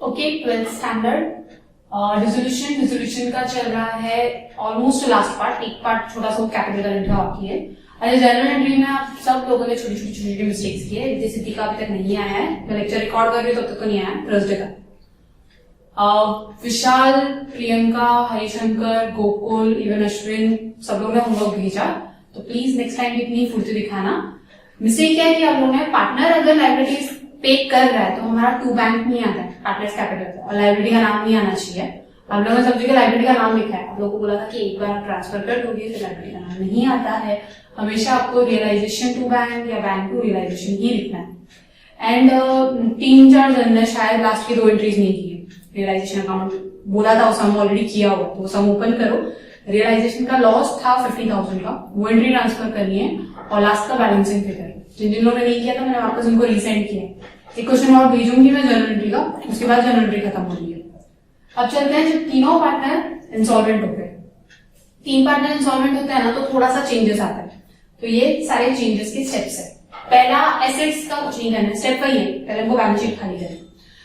Okay, 12th standard dissolution का चल रहा है ऑलमोस्ट लास्ट पार्ट। एक पार्ट छोटा सा कैपिटल करंट का बाकी है। अरे जनरल एंट्री में आप सब लोगों ने छोटी छोटी मिस्टेक्स की है। जैसे का अभी तक नहीं आया है, मैं लेक्चर रिकॉर्ड कर रही हूँ तब तक तो नहीं आया है, थर्सडे का। विशाल, प्रियंका, हरिशंकर, गोकुल, इवन अश्विन, सब लोगों ने होमवर्क भेजा, तो प्लीज नेक्स्ट टाइम इतनी फुर्ती दिखाना। मिस्टेक क्या है कि आप लोगों ने पार्टनर अगर लाइब्रेरीज पे कर रहा है तो हमारा टू बैंक नहीं आता है पार्टनर्स कैपिटल और लाइब्रेरी का नाम नहीं आना चाहिए। आप लोगों ने सब जगह लाइब्रेरी का नाम लिखा है। आप लोगों को बोला था कि एक बार ट्रांसफर कर दोगे तो लाइब्रेरी का नाम नहीं आता है। हमेशा आपको रियलाइजेशन टू बैंक या बैंक टू रियलाइजेशन ही लिखना है। एंड 3-4 जन ने शायद लास्ट की 2 एंट्रीज नहीं की। रियलाइजेशन अकाउंट बोला था, वो सम ऑलरेडी किया हो तो सम ओपन करो। रियलाइजेशन का लॉस था 50,000 का, वो एंट्री ट्रांसफर करनी है और लास्ट का बैलेंसिंग फिगर। जिन लोगों ने नहीं किया था मैंने वापस उनको रीसेंड किया। एक क्वेश्चन और भेजूंगी मैं जनरल एंट्री का, उसके बाद जनरल एंट्री खत्म हो रही है। अब चलते हैं, जब तीनों पार्टनर इंसॉल्वेंट होते हैं, 3 पार्टनर इंसॉल्वेंट होते हैं ना, तो थोड़ा सा चेंजेस आता है। तो ये सारे चेंजेस के स्टेप्स है। पहला, एसेट्स का कुछ नहीं करना है, स्टेप वही है, पहले हमको बैलेंस शीट खाली करें।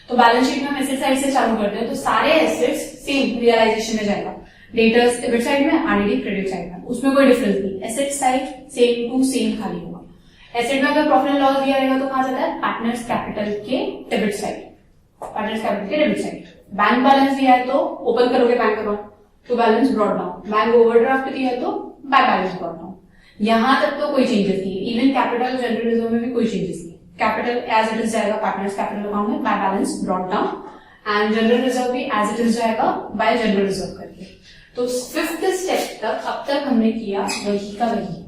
तो बैलेंस शीट में हम एसेट साइड से चालू करते हैं, तो सारे एसेट्स सेम रियलाइजेशन में जाएगा। डेटर्स डेबिट साइड में, आरडीडी क्रेडिट साइड में, उसमें कोई डिफरेंस नहीं। Asset side same to same खाली होगा। एसेट में अगर प्रॉफिट एंड लॉस दिया रहेगा तो कहां जाता है? पार्टनर्स कैपिटल के डेबिट साइड, पार्टनर्स कैपिटल के डेबिट साइड। बैंक बैलेंस दिया है तो ओपन करोगे बैंक अकाउंट तो balance brought down. Bank overdraft दिया है तो बैंक बैलेंस ब्रॉट डाउन। यहां तक तो कोई चेंजेस नहीं है। इवन कैपिटल जनरल रिजर्व में भी कोई चेंजेस नहीं। कैपिटल एज इट इज जाएगा पार्टनर्स कैपिटल अकाउंट में by balance brought down, and general reserve भी एज इट इज जाएगा बाय जनरल रिजर्व करके। तो 5th स्टेप तक अब तक हमने किया वही का वही।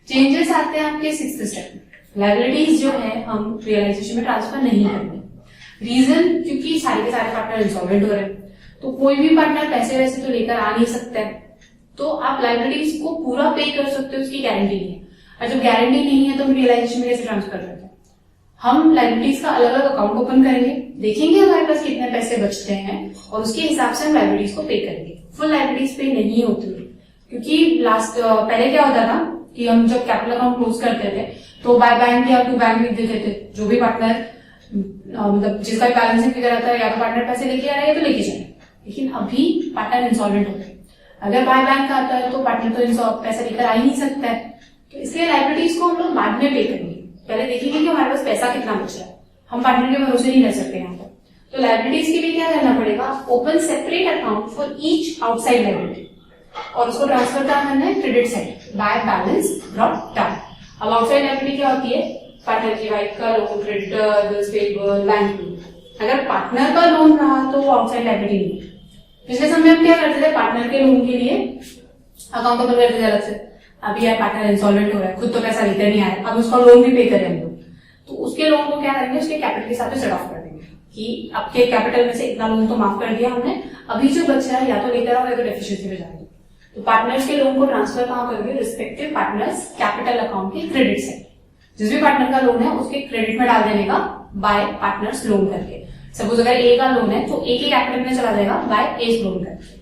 चेंजेस आते हैं आपके 6th स्टेप में। लायबिलिटीज जो है हम रियलाइजेशन में ट्रांसफर नहीं करते। रीजन, क्योंकि सारे के सारे पार्टनर इंसॉल्वेंट हो रहे हैं, तो कोई भी पार्टनर पैसे वैसे तो लेकर आ नहीं सकता है। तो आप लायबिलिटीज को पूरा पे कर सकते हो, उसकी गारंटी नहीं है। और जब गारंटी नहीं है तो हम रियलाइजेशन में कैसे ट्रांसफर करते हैं? हम लायबिलिटीज का अलग अलग अकाउंट ओपन करेंगे, देखेंगे हमारे पास कितने पैसे बचते हैं और उसके हिसाब से हम लायबिलिटीज को पे करेंगे। फुल लायबिलिटीज पे नहीं होती है, क्योंकि पहले क्या होता था कि हम जब कैपिटल अकाउंट क्लोज करते थे तो बाय बैंक या टू बैंक लिख देते थे। जो भी पार्टनर मतलब जिसका भी बैलेंसिंग फिगर आता है, या तो पार्टनर पैसे लेके आ रहा है या तो लेके जाए। लेकिन अभी पार्टनर इंसॉल्वेंट होते हैं, अगर बाय बैंक का आता है तो पार्टनर तो पैसा लेकर आ ही नहीं सकता है। तो इसलिए लायबिलिटीज को हम लोग बाद में पे करेंगे। पहले देखेंगे कि हमारे पास पैसा कितना बच रहा है। हम पार्टनर के भरोसे नहीं रह सकते यहाँ पर। तो लायबिलिटीज के लिए क्या करना पड़ेगा? Open separate account for each outside liability और उसको ट्रांसफर करना है credit side by balance brought down. अब आउटसाइड लायबिलिटी क्या होती है? पार्टनर की वाइफ का loan, creditor, bills payable, bank loan. अगर पार्टनर का लोन रहा तो वो आउटसाइड लायबिलिटी नहीं है। पिछले समय हम क्या करते थे? पार्टनर के लोन के लिए अकाउंट ओपन करते थे अलग से। अभी यार पार्टनर इंसॉल्वेंट हो रहा है, खुद तो पैसा लेकर नहीं आया, अब उसका लोन भी पे करें हम लोग, तो उसके लोन को क्या करेंगे? उसके कैपिटल के साथ सेट ऑफ कर देंगे कि आपके कैपिटल में से इतना लोन तो माफ कर दिया हमने, अभी जो बच रहा है या तो लेकर आओ या तो डेफिशिएंसी में जाएगा। तो पार्टनर्स के लोन को ट्रांसफर कहां करेंगे? रिस्पेक्टिव पार्टनर्स कैपिटल अकाउंट के क्रेडिट से। जिस भी पार्टनर का लोन है उसके क्रेडिट में डाल देने का बाय पार्टनर्स लोन करके। सपोज अगर ए का लोन है तो ए के कैपिटल में चला जाएगा बाय ए लोन करके।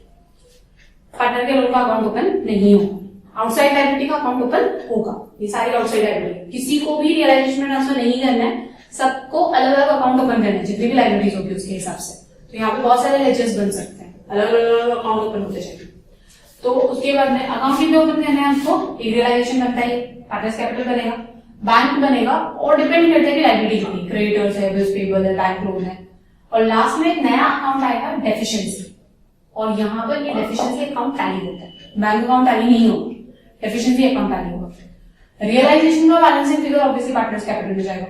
पार्टनर के लोन का अकाउंट ओपन नहीं होगा, आउटसाइड लायबिलिटी का अकाउंट ओपन होगा। ये सारी आउटसाइड लायबिलिटी, किसी को भी रियलाइजेशन में ट्रांसफर नहीं करना है, सबको अलग अलग अकाउंट ओपन करना है जितनी भी लायबिलिटीज होगी उसके हिसाब से। तो यहाँ पे बहुत सारे लेजर्स बन सकते हैं, अलग अलग अकाउंट ओपन होते जाएंगे। तो उसके बाद में अकाउंट कितने ओपन करने हैं आपको? रियलाइजेशन बनता है, पार्टनर्स कैपिटल बनेगा, बैंक बनेगा, और डिपेंड करते हैं कि लायबिलिटी कितनी, क्रेडिटर्स है, बिल्स पेबल है, बैंक लोन है। और लास्ट में एक नया अकाउंट आएगा डेफिशिएंसी, और यहाँ पर ये डेफिशिएंसी अकाउंट टैली होता है, बैंक अकाउंट टैली नहीं होगा, डेफिशिएंसी अकाउंट टैली होगा। रियलाइजेशन का balancing figure obviously partners capital में जाएगा।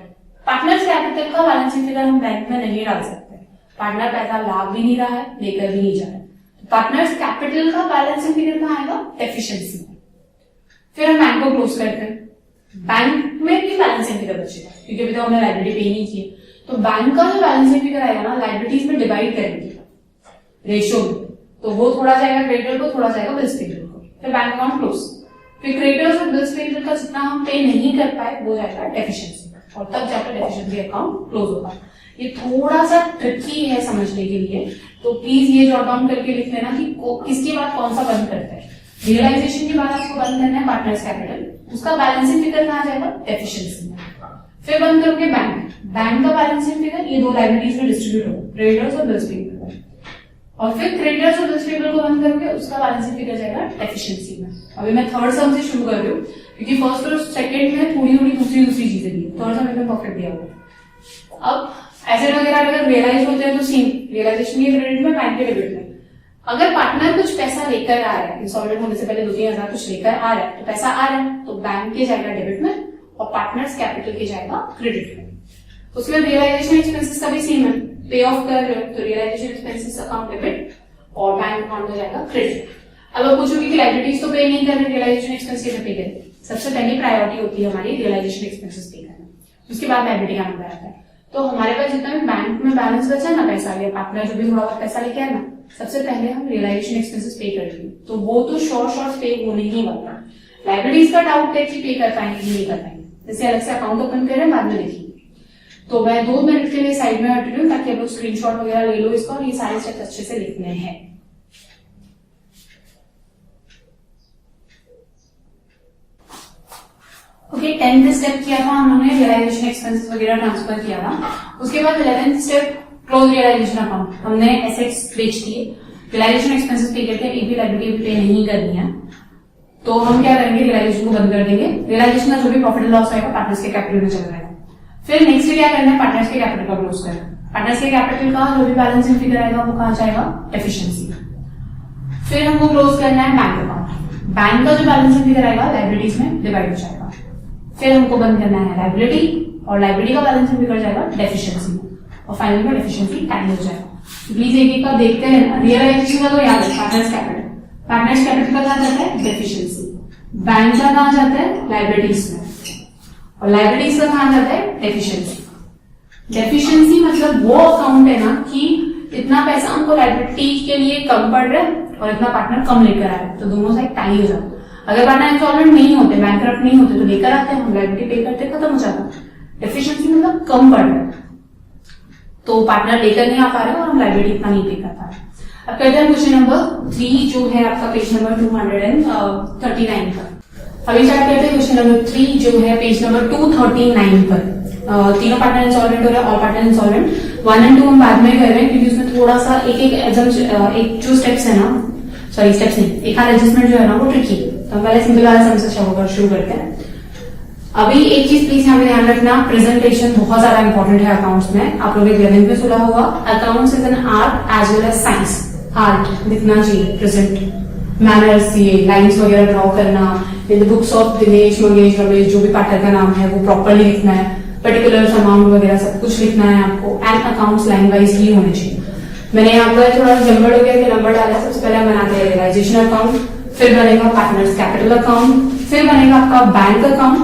पार्टनर्स कैपिटल का बैलेंसिंग फिगर हम बैंक में नहीं डाल सकते, पार्टनर पैसा ला भी नहीं रहा है, लेकर भी नहीं जा रहा है। पार्टनर्स कैपिटल का बैलेंसिंग फिगर कहां आएगा? डेफिशिएंसी में। फिर हम बैंक को क्लोज करते हैं, बैंक में भी बैलेंसिंग फिगर बचेगा क्योंकि अभी तो हमने लायबिलिटी पे नहीं की। तो बैंक का जो बैलेंसिंग फिगर आएगा ना, लायबिलिटीज में डिवाइड करेंगे रेशियो में, तो वो थोड़ा जाएगा क्रेडिटर को, थोड़ा जाएगा बिल्स पेबल को। फिर बैंक अकाउंट क्लोज, फिर क्रेडिटर्स और बिल्स पेबल का जितना हम पे नहीं कर पाए वो जाएगा डेफिशिएंसी, और तब जाकर डेफिशिएंसी अकाउंट क्लोज होगा। ये थोड़ा सा ट्रिकी है समझने के लिए, तो प्लीज ये जॉट डाउन करके लिख लेना कि किसके बाद कौन सा बंद करता है। रियलाइजेशन के बाद आपको बंद करना है पार्टनर्स कैपिटल, उसका बैलेंसिंग फिगर कहां जाएगा? डेफिशिएंसी में। फिर बंद करोगे बैंक, बैंक का बैलेंसिंग फिगर ये दो लाइबिलिटीज में डिस्ट्रीब्यूट होगा, क्रेडिटर्स और बिल्स पेबल। और फिर क्रेडिटर्स और बिल्स पेबल को बंद करोगे, उसका बैलेंसिंग फिगर जाएगा डेफिशिएंसी में। अभी मैं थर्ड सम से शुरू कर रही हूँ क्योंकि फर्स्ट और सेकंड में थोड़ी थोड़ी दूसरी चीजें दी, थर्ड सम एकदम परफेक्ट दिया हुआ। अब एसेट वगैरह अगर रियलाइज होते हैं तो सेम रियलाइजेशन के क्रेडिट में, बैंक के डेबिट में। अगर पार्टनर कुछ पैसा लेकर आ रहा है, इंसॉल्वेंट होने से पहले 2-3 हजार कुछ लेकर आ रहा है, तो पैसा आ रहा है तो बैंक के जाएगा डेबिट में और पार्टनर्स कैपिटल के जाएगा क्रेडिट में। उसमें रियलाइजेशन एक्सपेंसेस का भी सेम है, पे ऑफ कर रहे हो तो रियलाइजेशन एक्सपेंसेस अकाउंट डेबिट और बैंक अकाउंट में जाएगा क्रेडिट। अब आप पूछोगे कि लाइबिलिटीज तो पे नहीं कर रहे, रियलाइजेशन एक्सपेंस कैसे पे करें? सबसे पहली प्रायोरिटी होती है हमारी रियलाइजेशन एक्सपेंसेस पे करना, उसके बाद लाइबिलिटी का नंबर आता है। तो हमारे पास जितना भी बैंक में बैलेंस बचा ना पैसा, या पार्टनर जो भी थोड़ा बहुत पैसा लेके आए ना, सबसे पहले हम रियलाइजेशन एक्सपेंसेस पे करेंगे, तो वो तो शॉर्ट पे होने ही वाला है। लाइबिलिटीज का डाउट है कि पे कर पाएंगे कि नहीं कर पाएंगे, जैसे अलग से अकाउंट ओपन करें बाद में देखिए। तो मैं 2 मिनट के लिए साइड में हट रही हूँ ताकि आप लोग स्क्रीनशॉट वगैरह ले लो इसका, और ये सारे स्टेप्स अच्छे से लिखने हैं। ओके, 10th स्टेप किया था हमने, रियलाइजेशन एक्सपेंसेस वगैरह ट्रांसफर किया था। उसके बाद 11th step close realisation account, हमने एसेट्स बेच दिए, रियलाइजेशन एक्सपेंसेस पे करके एक भी लायबिलिटी पे नहीं करनी है, तो हम क्या करेंगे, रियलाइजेशन को बंद कर देंगे। रियलाइजेशन का जो भी प्रॉफिट लॉस आएगा पार्टनर्स के कैपिटल में चला जाएगा। फिर नेक्स्ट क्या करना है, पार्टनर्स के कैपिटल का क्लोज करना। पार्टनर्स के कैपिटल का जो भी बैलेंसिंग फिगर आएगा वो कहां जाएगा, एफिशिएंसी। फिर हमको क्लोज करना है बैंक अकाउंट, बैंक का जो बैलेंसिंग फिगर आएगा लाइबिलिटीज में डिवाइड हो जाएगा। फिर हमको बंद करना है लाइबिलिटी, और लाइबिलिटी का बैलेंसिंग फिगर जाएगा डेफिशिएंसी में, और फाइनली में डेफिशिएंसी टैली हो जाएगा। प्लीज एक एक का देखते हैं। रियलाइजेशन का तो याद है पार्टनर्स कैपिटल, पार्टनर्स कैपिटल का कहां जाता है, डेफिशिएंसी। बैंक का कहां जाता है, लाइबिलिटीज में, और लाइबिलिटीज का कहां जाता है, डेफिशिएंसी। डेफिशिएंसी मतलब वो अकाउंट है ना कि इतना पैसा हमको लाइबिलिटी के लिए कम पड़ रहा है और इतना पार्टनर कम लेकर आ रहा है, तो दोनों साइड टैली हो जाता है। अगर पार्टनर इंसॉल्वेंट नहीं होते, बैंकरप्ट नहीं होते, तो लेकर आते हैं हम, लायबिलिटी पे करते, खत्म हो जाता। डेफिशिएंसी मतलब कम पड़ रहा है, तो पार्टनर लेकर नहीं आ पा रहे और हम लायबिलिटी इतना नहीं पे कर पा रहे। अब करते हैं क्वेश्चन नंबर 3 जो है आपका पेज नंबर 239 पर। अभी स्टार्ट करते हैं क्वेश्चन नंबर 3 जो है पेज नंबर 239 पर। तीनों पार्टनर इंसॉल्वेंट हो रहे हैं, ऑल पार्टनर इंसॉल्वेंट। 1 और 2 हम बाद में कर रहे हैं क्योंकि उसमें थोड़ा सा एक जो स्टेप्स है ना, सॉरी स्टेप्स नहीं, एक आध एडजस्टमेंट जो है ना वो ट्रिकी है, तो हम पहले सिंपल वाला समस्या शुरू करते हैं। अभी एक चीज प्लीज यहाँ पे ध्यान रखना, प्रेजेंटेशन बहुत ज्यादा इंपॉर्टेंट है अकाउंट्स में। आप लोग 11th में सुना होगा, accounts is an art as well as science. Art दिखना चाहिए, प्रेजेंट मैनर्स, ये लाइन्स वगैरह ड्रॉ करना, in the books of Dinesh Mangesh Ramesh जो भी पार्टनर का नाम है वो प्रॉपरली लिखना है, पर्टिकुलर अमाउंट वगैरह सब कुछ लिखना है आपको, एंड अकाउंट्स लाइन वाइज ही होने चाहिए। मैंने यहाँ पर थोड़ा जंबल हो गया कि नंबर डाला। सबसे पहले हम बनाते हैं रियलाइजेशन अकाउंट, फिर बनेगा पार्टनर्स कैपिटल अकाउंट, फिर बनेगा आपका बैंक अकाउंट,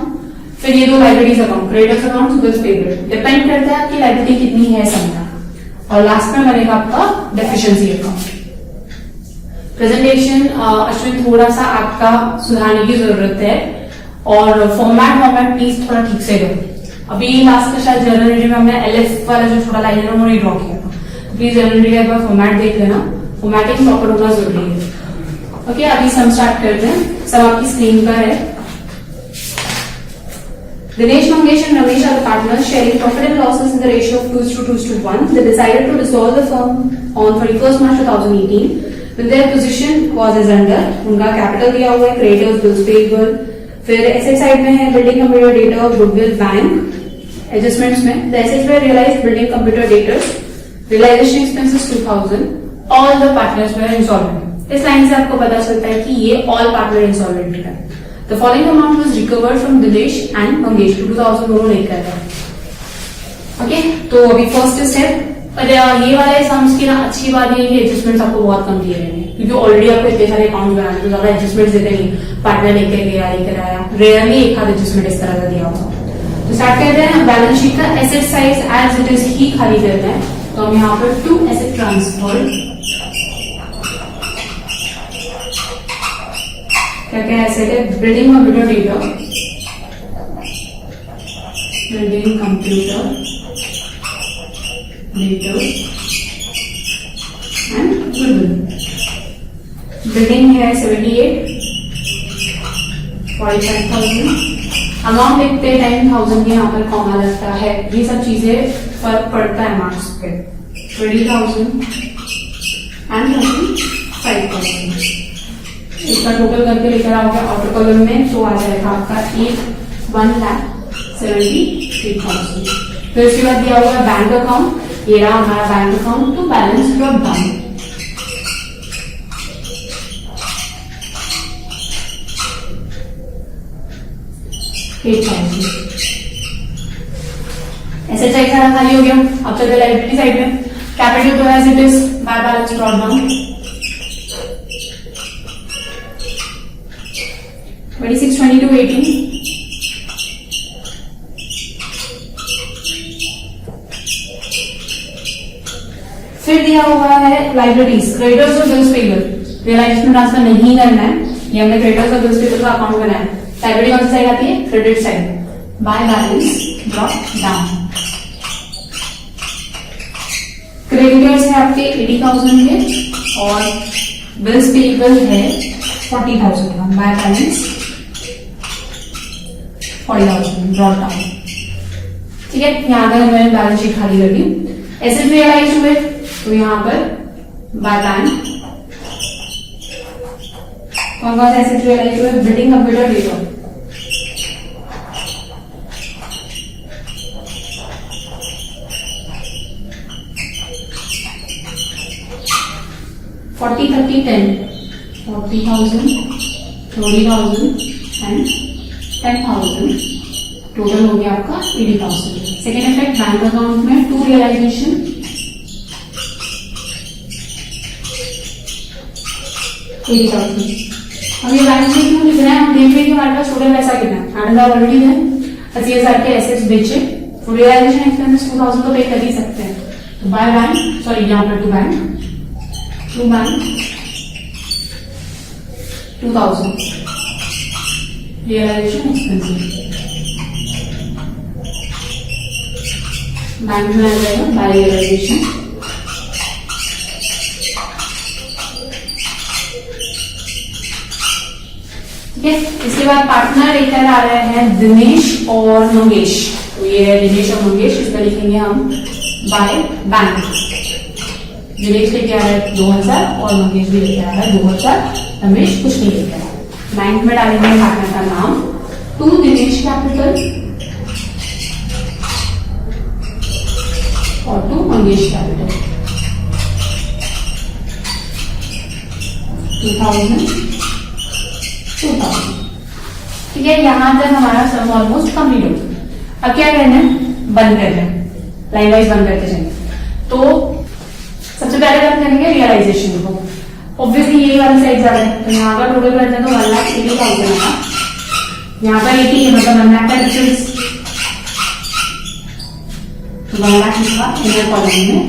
फिर ये 2 liabilities account, creditors account, bills payable. Depend करता है आपकी लाइबिलिटी कितनी है समझना, और लास्ट में बनेगा आपका डेफिशिएंसी अकाउंट। प्रेजेंटेशन अश्विन थोड़ा सा आपका सुधारने की जरूरत है, और फॉर्मेट प्लीज थोड़ा ठीक से करो। अभी लास्ट का शायद जर्नल एंट्री में हमने एलएफ वाला जो छोटा लाइन है वो नहीं ड्रॉ किया था, प्लीज जर्नल एंट्री का एक बार फॉर्मेट देख लेना, फॉर्मेटिंग प्रॉपर होना जरूरी है। ओके, अभी सम स्टार्ट करते हैं। सब आपकी स्क्रीन पर है। Dinesh, Mangesh and Ramesh are the partners sharing profit and losses in the ratio of 2:1. They decided to dissolve the firm on 31st March 2018. When their position was as under, उनका capital दिया हुआ है, creditors, bills payable, फिर asset side में है building computer debtor, goodwill, bank. Adjustments में the assets were realized building computer debtors, realization expenses 2000, all the partners were insolvent. इस line से आपको पता चलता है कि ये ऑल पार्टनर इंसॉल्वेंट है। The following amount was recovered from Dinesh and Mangesh, 2000 दोनों लेकर गए। ओके, तो अभी फर्स्ट स्टेप, पर ये वाले सम्स की ना अच्छी बात ये है एडजस्टमेंट्स आपको बहुत कम दिए रहेंगे, क्योंकि ऑलरेडी आपको इतने सारे अकाउंट बनाने तो ज्यादा एडजस्टमेंट देते नहीं। पार्टनर लेकर आया, रेयरली एक आध एडजस्टमेंट इस तरह का दिया होगा। तो स्टार्ट करते हैं बैलेंस शीट का asset side as it is ही खाली करते हैं। तो हम यहाँ पर 2 एसेट ट्रांसफर, क्या क्या एसेट है, building computer debtor, building computer debtor and goodwill. Building है 78, 45,000, अमाउंट लिखते 10,000 के यहाँ पर कॉमा लगता है, ये सब चीजें फर्क पड़ता है मार्क्स पे। 20,000 एंड 35,000 इसका टोटल करके लेकर आओगे ऑटो कॉलम में, तो आ जाएगा आपका 1,73,000। फिर उसके बाद दिया हुआ बैंक अकाउंट, ये रहा हमारा बैंक अकाउंट, तो बैलेंस ड्रॉप डाउन। ऐसे चेक सारा खाली हो गया। अब चलते लाइबिलिटी साइड में। कैपिटल तो as it is, by balance drop down 26, 22, 18। फिर दिया हुआ है लाइबिलिटीज, क्रेडिटर्स और बिल्स पेबल। रियलाइजेशन ट्रांसफर नहीं करना है, ये हमने क्रेडिटर्स और बिल्स पेबल का अकाउंट बनाया है। लाइबिलिटी कौन सी साइड आती है? Credit side. Bye balance drop down. Creditors है आपके 80,000 के और बिल्स पेबल है 40,000 का। By balance 40,000 drop down. ठीक है, यहां तक मैंने बैलेंस शीट खाली कर दी। एसेट रियलाइज हुए तो यहां पर बाय बैंक कौन कौन से एसेट रियलाइज हुए? Building computer data 40, 30, 10, 40,000, 30,000 and 10,000। Total हो गया आपका 80,000। सेकेंड इफेक्ट बैंक अकाउंट में टू रियलाइजेशन 80,000। हम ये बैंक में क्यों लिख रहे हैं? हम देख रहे हैं कि हमारे पास टोटल पैसा कितना है। 8,000 ऑलरेडी है, 80,000 के एसेट्स बेचे, तो रियलाइजेशन एक्सपेंसेस 2,000 तो पे कर ही सकते हैं। तो बाय बैंक, सॉरी यहाँ पर to bank 2,000 realisation expenses bank में आ जाएगा बाय रियलाइजेशन। ठीक है, इसके बाद पार्टनर लेकर आ रहे हैं दिनेश और मंगेश। तो ये है दिनेश और मंगेश, इसका लिखेंगे हम बाय बैंक। दिनेश लेके आ रहा है 2,000 और मंगेश भी लेके आ रहा है 2,000। रमेश कुछ नहीं लेके आ रहा है। बैंक में डालेंगे पार्टनर का नाम, टू दिनेश कैपिटल और टू मंगेश कैपिटल 2,000, 2,000। ठीक है, यहां तक हमारा सम ऑलमोस्ट कंप्लीट हो गया। अब क्या करना है? बंद करना है, लाइन वाइज बंद करते जाएंगे। तो सबसे पहले हम करेंगे रियलाइजेशन को। ऑब्वियसली ये वाली साइड जा रहा है, तो यहाँ का टोटल करते हैं तो 1,80,000 का। यहाँ पर 80 है, मतलब 1 लाख का डिफरेंस, तो 1 लाख लिखा इनर कॉलम में,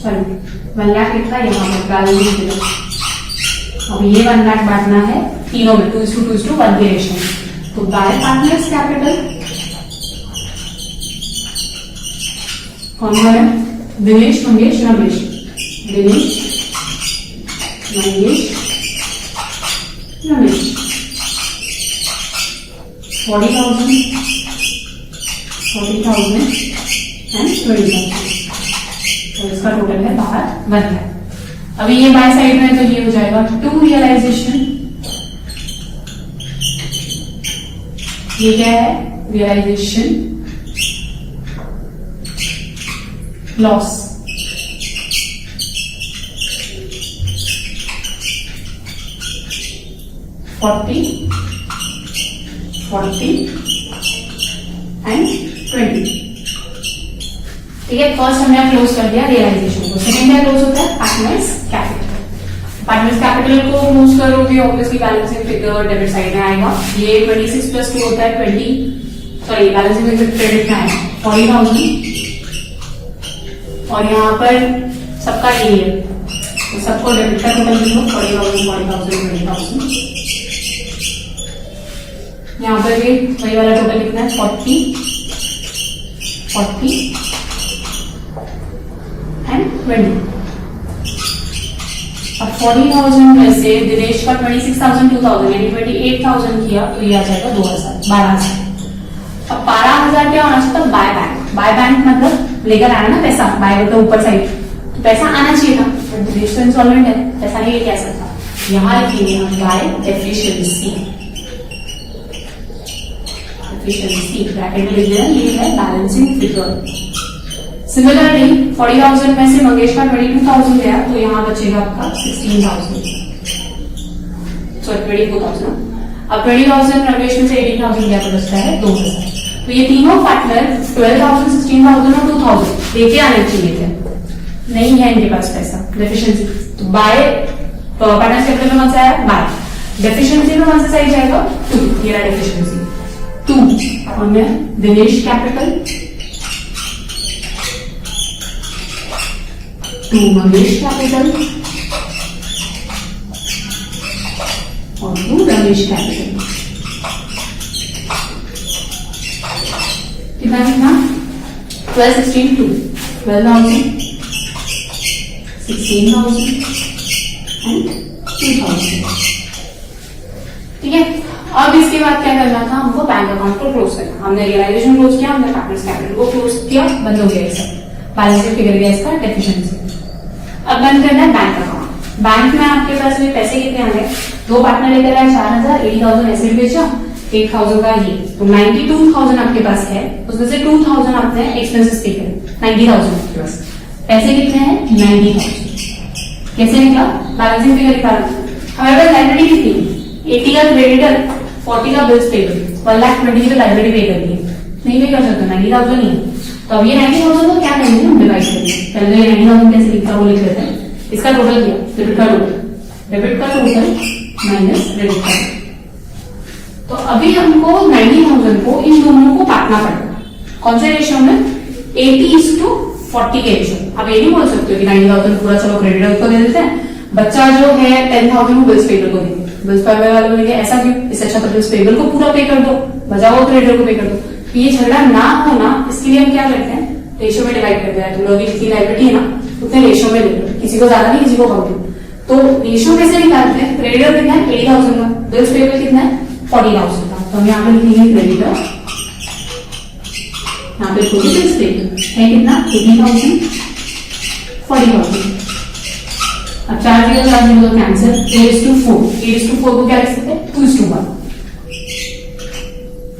सॉरी 1 लाख लिखा यहाँ पर बैलेंस। अब ये 1 लाख बांटना है तीनों में 2:1 के रेशियो में। तो बाय पार्टनर्स कैपिटल कौन है? दिनेश, मंगेश, रमेश। दिनेश, मंगेश, रमेश 40,000, 40,000 एंड 20,000। तो इसका टोटल है बाहर 1 लाख। अभी ये बाय साइड में, तो ये हो जाएगा टू रियलाइजेशन। ये क्या है? Realisation loss. $40, $40 एंड 20। ठीक है, फर्स्ट हमने क्लोज कर दिया रियलाइजेशन को। सेकेंड क्या क्लोज होता है? Partners capital. पार्टनर्स कैपिटल को क्लोज करोगे obviously balancing figure debit side में आएगा। ये 26 + 2 होता है 20, सॉरी बैलेंसिंग फिगर क्रेडिट में आएगा 40,000 और यहाँ पर सबका यही है, तो सबको डेबिट का टोटल लिखो 40,000, 40,000, 20,000। यहाँ पर भी वही वाला टोटल लिखना है 40, 40 एंड 20। अब 40,000 में से दिनेश का 26,000, 2,000 यानी 28,000 किया, तो ये आ जाएगा 2,000, 12,000। अब 12,000 क्या होना चाहिए था, बाय बैंक। बाय बैंक मतलब लेकर आना ना पैसा, बाय मतलब ऊपर साइड, तो पैसा आना चाहिए था, बट देश तो इंस्टॉलमेंट है, पैसा नहीं कह सकता। यहाँ लिखेंगे हम बाय एफिशिएंसी, एफिशिएंसी ब्रैकेट में लिख देना, ये है बैलेंसिंग फिगर। सिमिलरली 40,000 में से मंगेश का 22,000 गया, तो यहाँ बचेगा आपका 16,000, सॉरी 24,000। अब 20,000 रमेश में से 18,000 गया, तो बचता है 2,000। तो ये तीनों पार्टनर 12,000, 16,000 और 2,000 लेके आने चाहिए थे, नहीं है इनके पास पैसा, डेफिशिएंसी। तो बाय पार्टनर्स कैपिटल में कौन सा है, बाय। डेफिशिएंसी में कौन सा सही जाएगा, 2, ये रहा डेफिशिएंसी 2 और दिनेश कैपिटल 2, मंगेश कैपिटल और 2 रमेश कैपिटल। कितना कितना 12, 16, 2, 12,000, 16,000 एंड 2,000। ठीक है, अब इसके बाद क्या करना था, हमको बैंक अकाउंट को क्लोज करना। हमने रियलाइजेशन क्लोज किया, हमने पार्टनर्स कैपिटल को क्लोज किया, बंद हो गया ये सब, बैलेंस शीट फिगर गया इसका डेफिशिएंसी। अब बंद करना है बैंक अकाउंट। बैंक में आपके पास में पैसे कितने आ गए, 2 पार्टनर लेकर आए 4,000, 80,000 एसेट बेचा, 8,000 का ये, तो 92,000 आपके पास है, उसमें से 2,000 आपने एक्सपेंसेस पे करे, 90,000 आपके पास पैसे कितने हैं, 90,000। कैसे निकला, बैलेंसिंग फिगर निकाला। हमारे पास लाइबिलिटी कितनी, 80 का क्रेडिटर, 40 का बिल्स पेबल, 1,20,000 की लाइबिलिटी पे कर दी, नहीं पे कर सकते, 90,000 ही है। तो अब ये 90,000 को क्या करेंगे, हम डिवाइड करेंगे। पहले ये 90,000 कैसे लिखा वो लिख लेते हैं, इसका टोटल किया, डेबिट का टोटल, डेबिट का टोटल माइनस क्रेडिट का। तो अभी हमको 90,000 को इन दोनों को बांटना पड़ेगा, कौन से रेशियो में, 80:40 के रेशियो। अब ये नहीं बोल सकते हो कि 90,000 पूरा चलो क्रेडिटर को दे देते हैं, बच्चा जो है 10,000 को बिल्स पेबल को देंगे, बिल्स पेबल वाले बोलेंगे ऐसा क्यों, इससे अच्छा तो बिल्स पेबल को पूरा पे कर दो, बजाओ क्रेडिटर को पे कर दो। तो ये झगड़ा ना होना, इसके लिए हम क्या करते हैं, रेशियो में डिवाइड कर देना। तुम लोग जितनी लाइबिलिटी है ना उतने रेशियो में ले लो, किसी को ज्यादा नहीं किसी को कम। तो रेशियो कैसे निकालते हैं, क्रेडिटर कितना है 80,000 का, बिल्स पेबल कितना है 40,000 का, तो हम यहाँ पे लिखेंगे क्रेडिटर, यहाँ पे बिल्स पेबल है कितना 80,000, 40,000। अब 4 0 कैंसिल, 8:4, 8:4 को क्या लिख सकते हैं 2:1।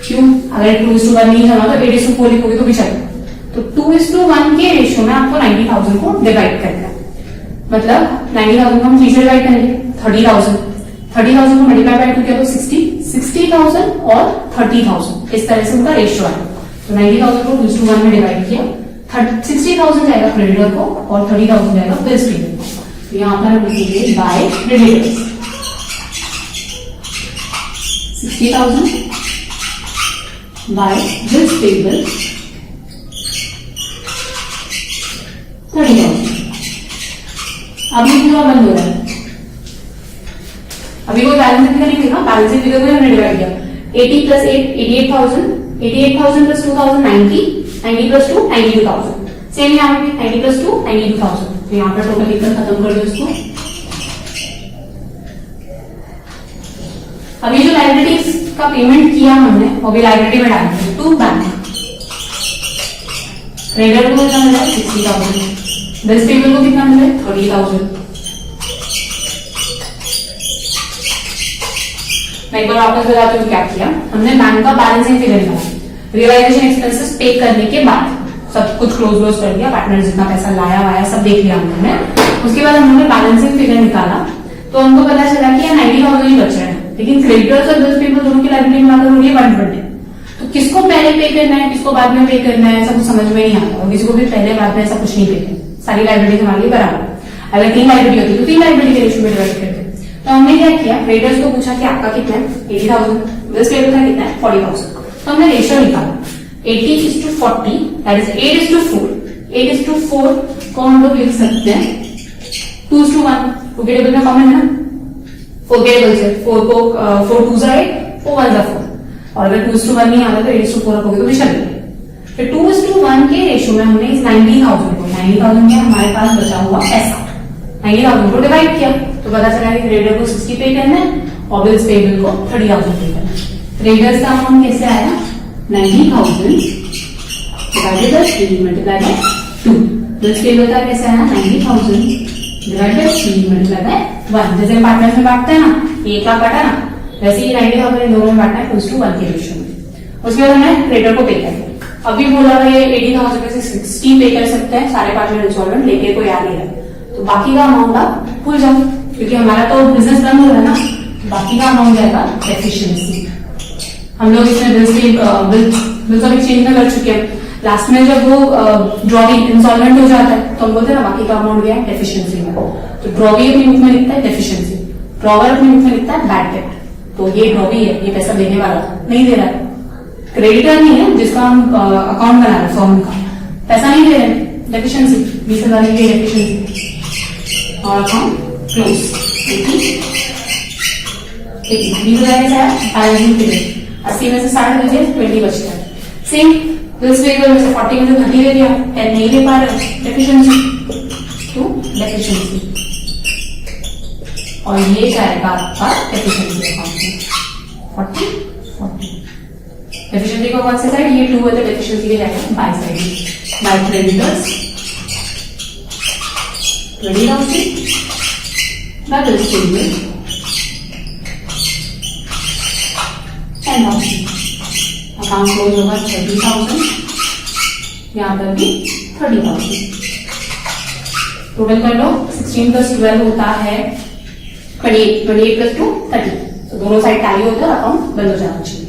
क्यों, अगर 2:1 नहीं होना तो 8:4 लिखोगे तो भी चलेगा। तो 2:1 के रेशियो में आपको 90,000 को डिवाइड करना है, मतलब 90,000 को हम 3 से डिवाइड करेंगे, 30,000 को मल्टीप्लाई बाय 2 किया तो 60,000 और 30,000, इस तरह से उनका रेशियो है। तो 90,000 को 2:1 में डिवाइड किया, 60,000 जाएगा क्रेडिटर को और 30,000 जाएगा बिल्स पेबल को। तो यहाँ पर हम लिखेंगे by creditors 60,000 by bills payable 30,000। अभी पूरा बंद हो रहा है, अभी कोई बैलेंसिंग फिगर नहीं देखा, बैलेंसिंग फिगर को हमने डिवाइड किया, 80 + 8 88,000, 88,000 + 2,000 90, 90 + 2 92,000। सेम यहाँ पे 90 + 2 92,000। तो यहाँ पर टोटल लिखकर खत्म कर दो इसको। अभी जो लाइबिलिटीज का पेमेंट किया हमने वो भी लाइबिलिटी में डालेंगे, टू बैंक। क्रेडिटर को कितना मिला 60,000, बिल्स पेबल को कितना मिला 30,000। मैं एक बार वापस बताती हूँ क्या किया हमने। बैंक का बैलेंसिंग फिगर निकाला, रियलाइजेशन एक्सपेंसेस पे करने के बाद सब कुछ क्लोज कर दिया, पार्टनर जितना पैसा लाया वाया सब देख लिया हमने। उसके बाद हमने बैलेंसिंग फिगर निकाला तो हमको पता चला कि 90,000 ही बच रहे हैं, लेकिन क्रेडिटर्स और बिल्स पेबल दोनों की लाइबिलिटी मिलाकर हो रही है 120। तो किसको पहले पे करना है किसको बाद में पे करना है, सब कुछ समझ में नहीं आता, और किसी को भी पहले बाद में ऐसा कुछ नहीं पे करना, सारी लाइबिलिटी हमारे लिए बराबर। अगर 3 लाइबिलिटी होती तो 3 लाइबिलिटी के रेशियो में डिवाइड करते। तो हमने क्या किया, क्रेडिटर्स को पूछा कि आपका कितना है 80,000, बिल्स पेबल का कितना है 40,000। तो हमने रेशियो निकाला 80:40, दैट इज 8:4। 8:4 को हम लोग लिख सकते हैं 2:1, 2 के टेबल में कॉमन है ना, 4 के टेबल से 4 को 4 2 जा 8, 4 1 जा 4, और अगर 2:1 नहीं आता तो 8:4 रखोगे तो भी चलेगा। फिर 2:1 के रेशियो में हमने इस 90,000 को, 90,000 में हमारे पास बचा हुआ पैसा, 90,000 को डिवाइड किया तो पता चला कि क्रेडिटर को 60 पे करना है और बिल्स पेबल को 30,000 पे करना है। क्रेडिटर्स का अमाउंट कैसे आया 90,000 divided by 3 multiply by 2। Bills payable का कैसे आया 90,000 डिवाइड बाय 3 मल्टीप्लाई बाय 1। जैसे पार्टनर्स में बांटते हैं ना, 1 लाख बांटा ना, वैसे ही 90,000 इन दोनों में बांटना है +1 के रेशियो में। उसके बाद हमें क्रेडिटर को पे करना है। अभी बोला है 80,000 में से 60 पे कर सकते हैं, सारे पार्टनर इंस्टॉलमेंट लेके कोई आ नहीं रहा, तो बाकी का अमाउंट आप भूल जाओ, क्योंकि हमारा तो बिजनेस बंद हो रहा है ना। बाकी का अमाउंट जाएगा एफिशिएंसी। हम लोग इसमें बिल्स ऑफ एक्सचेंज में कर चुके हैं। लास्ट में जब वो ड्रॉवी इंस्टॉलमेंट हो जाता है तो हम बोलते हैं ना बाकी का अमाउंट गया है एफिशिएंसी में। तो ड्रॉवी अपनी बुक में लिखता है डेफिशिएंसी, ड्रॉवर अपनी बुक में लिखता है बैड डेट। तो ये ड्रॉवी है, ये पैसा देने वाला था, नहीं दे रहा है, क्रेडिटर नहीं है जिसका हम अकाउंट बना रहे हैं फॉर्म का, पैसा नहीं दे रहे हैं, डेफिशिएंसी 20,000 की डेफिशिएंसी, और अकाउंट क्लोज। 20,000 का बैलेंसिंग पीरियड 80 में से 60 दीजिए, 20 बचता है। सेम बिल्स पेबल में से 40 में से 30 दे दिया, 10 नहीं दे पा रहे, डेफिशिएंसी टू डेफिशिएंसी, और ये जाएगा आपका डेफिशिएंसी अकाउंट में 40। डेफिशिएंसी को कौन से साइड, ये 2 है तो डेफिशिएंसी के जाएगा by side, by creditors 20,000 by bills payable 10,000। Account close होगा 30,000, यहाँ पर भी 30,000। टोटल कर लो 16 + 12 होता है 28, 28 + 2 30। तो दोनों साइड टैली होता है, अकाउंट बंद हो जाना चाहिए।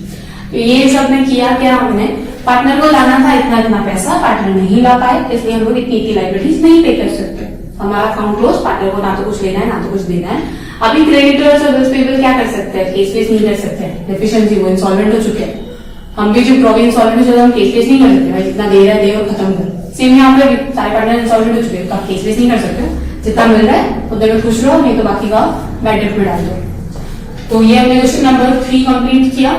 तो ये सब में किया क्या, हमने पार्टनर को लाना था इतना पैसा, पार्टनर नहीं ला पाए, इसलिए हम लोग इतनी लाइबिलिटीज नहीं पे कर सकते। हमारा अकाउंट क्लोज, पार्टनर को ना तो कुछ लेना है ना तो कुछ देना है। अभी क्रेडिटर्स और बिल्स पेबल क्या कर सकते हैं, केस फेस नहीं कर सकते हैं, डेफिशिएंसी वो इंसॉल्वेंट हो चुके हैं। हम भी जो प्रॉब्लम इंसॉल्वेंट हो, हम केस फेस नहीं कर सकते, भाई जितना दे रहा है दे और खत्म कर। सेम यहाँ पे सारे पार्टनर इंसॉल्वेंट हो चुके हैं, तो आप केस फेस नहीं कर सकते, जितना मिल रहा है उतने में खुश रहो, नहीं तो बाकी का बैड डेट में डाल दो। तो ये हमने क्वेश्चन नंबर 3 कंप्लीट किया।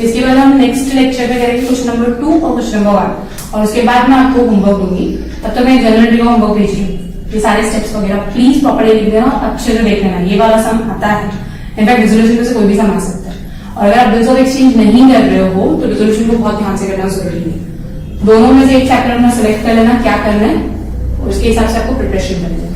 इसके बाद हम नेक्स्ट लेक्चर में करेंगे क्वेश्चन नंबर 2 और क्वेश्चन नंबर 1, और उसके बाद मैं आपको होमवर्क दूंगी। तब तक मैं जनरल का होमवर्क भेज रही हूँ, ये सारे स्टेप्स वगैरह प्लीज प्रॉपर्ली लिख देना, अच्छे से देख लेना। ये वाला सम आता है, इनफैक्ट रिजोल्यूशन में से कोई भी सम आ सकता है। और अगर आप बिल्स ऑफ एक्सचेंज नहीं कर रहे हो तो रिजोल्यूशन को बहुत ध्यान से करना जरूरी है। दोनों में से एक चैप्टर अपना सिलेक्ट कर लेना क्या करना है, और उसके हिसाब से आपको प्रिपरेशन करनी है।